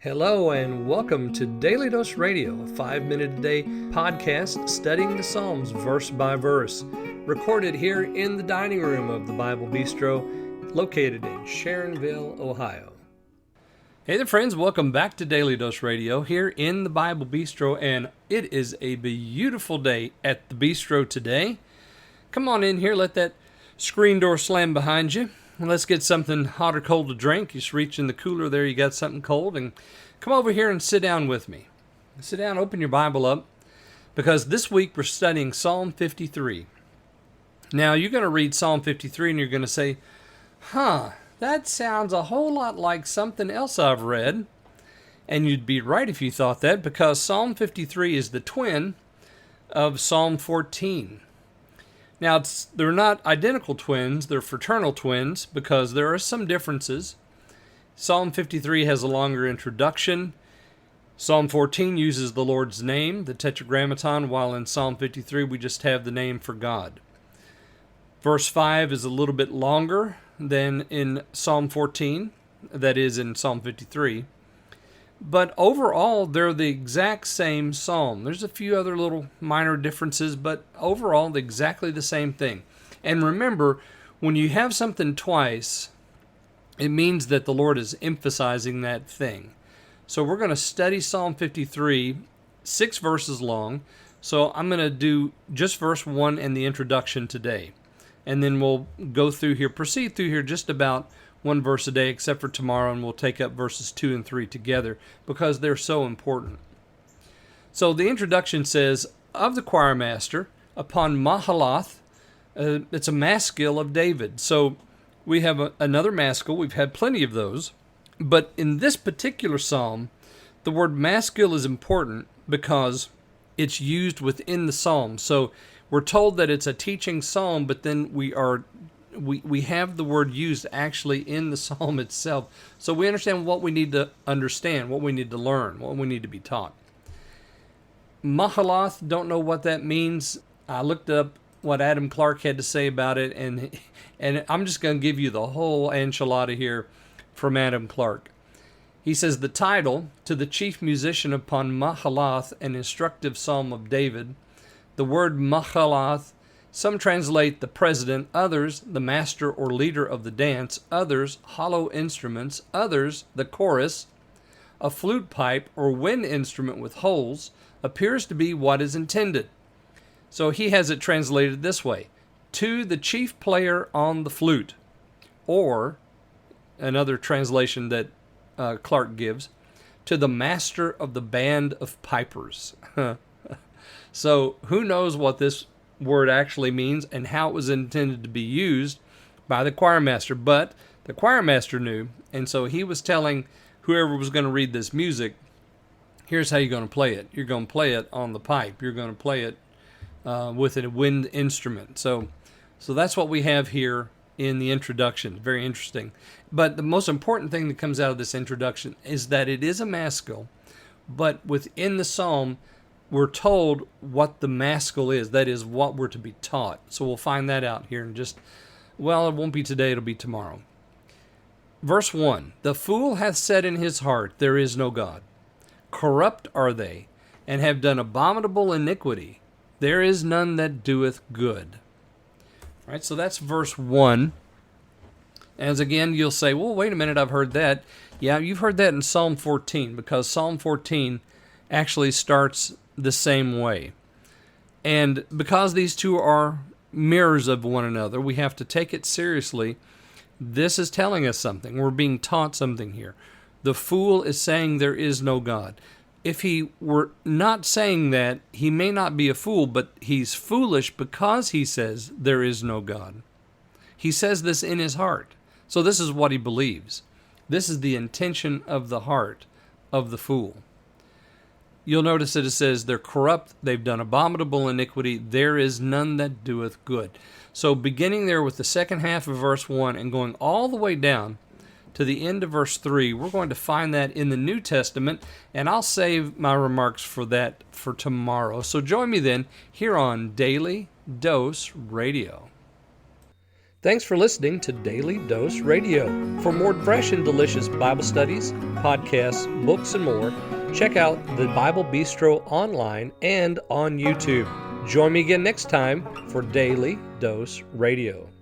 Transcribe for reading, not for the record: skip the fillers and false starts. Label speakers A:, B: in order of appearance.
A: Hello and welcome to Daily Dose Radio, a 5-minute-a-day podcast studying the Psalms verse by verse, recorded here in the dining room of the Bible Bistro, located in Sharonville, Ohio. Hey there friends, welcome back to Daily Dose Radio here in the Bible Bistro, and it is a beautiful day at the Bistro today. Come on in here, let that screen door slam behind you. Let's get something hot or cold to drink. You just reach in the cooler there, you got something cold, and come over here and sit down with me. Sit down, open your Bible up, because this week we're studying Psalm 53. Now, you're going to read Psalm 53 and you're going to say, that sounds a whole lot like something else I've read. And you'd be right if you thought that, because Psalm 53 is the twin of Psalm 14. Now, they're not identical twins, they're fraternal twins, because there are some differences. Psalm 53 has a longer introduction. Psalm 14 uses the Lord's name, the Tetragrammaton, while in Psalm 53 we just have the name for God. Verse 5 is a little bit longer than in Psalm 14, that is in Psalm 53. But overall, they're the exact same psalm. There's a few other little minor differences, but overall, exactly the same thing. And remember, when you have something twice, it means that the Lord is emphasizing that thing. So we're going to study Psalm 53, 6 verses long. So I'm going to do just verse 1 and the introduction today. And then we'll proceed through here just about one verse a day, except for tomorrow, and we'll take up verses 2 and 3 together because they're so important. So the introduction says, of the choir master, upon Mahalath, it's a maskil of David. So we have another maskil. We've had plenty of those. But in this particular psalm, the word maskil is important because it's used within the psalm. So we're told that it's a teaching psalm, but then we have the word used actually in the psalm itself. So we understand what we need to understand, what we need to learn, what we need to be taught. Mahalath, don't know what that means. I looked up what Adam Clark had to say about it, and I'm just going to give you the whole enchilada here from Adam Clark. He says, the title, to the chief musician upon Mahalath, an instructive psalm of David. The word Mahalath, some translate the president, others the master or leader of the dance, others hollow instruments, others the chorus. A flute pipe or wind instrument with holes appears to be what is intended. So he has it translated this way: to the chief player on the flute, or another translation that Clark gives, to the master of the band of pipers. So who knows what this word actually means and how it was intended to be used by the choir master, but the choir master knew, and so he was telling whoever was going to read this music, here's how you're going to play it. You're going to play it on the pipe. You're going to play it with a wind instrument. So that's what we have here in the introduction. Very interesting. But the most important thing that comes out of this introduction is that it is a maskil, but within the psalm, we're told what the maskil is. That is what we're to be taught. So we'll find that out here in it won't be today, it'll be tomorrow. Verse 1, the fool hath said in his heart, there is no God. Corrupt are they, and have done abominable iniquity. There is none that doeth good. All right, so that's verse 1. As again, you'll say, well, wait a minute, I've heard that. Yeah, you've heard that in Psalm 14, because Psalm 14 actually starts the same way. And because these two are mirrors of one another, we have to take it seriously. This is telling us something. We're being taught something here. The fool is saying there is no God. If he were not saying that, he may not be a fool, but he's foolish because he says there is no God. He says this in his heart. So this is what he believes. This is the intention of the heart of the fool. You'll notice that it says they're corrupt, they've done abominable iniquity, there is none that doeth good. So beginning there with the second half of verse 1 and going all the way down to the end of verse 3, we're going to find that in the New Testament, and I'll save my remarks for that for tomorrow. So join me then here on Daily Dose Radio. Thanks for listening to Daily Dose Radio. For more fresh and delicious Bible studies, podcasts, books, and more, check out the Bible Bistro online and on YouTube. Join me again next time for Daily Dose Radio.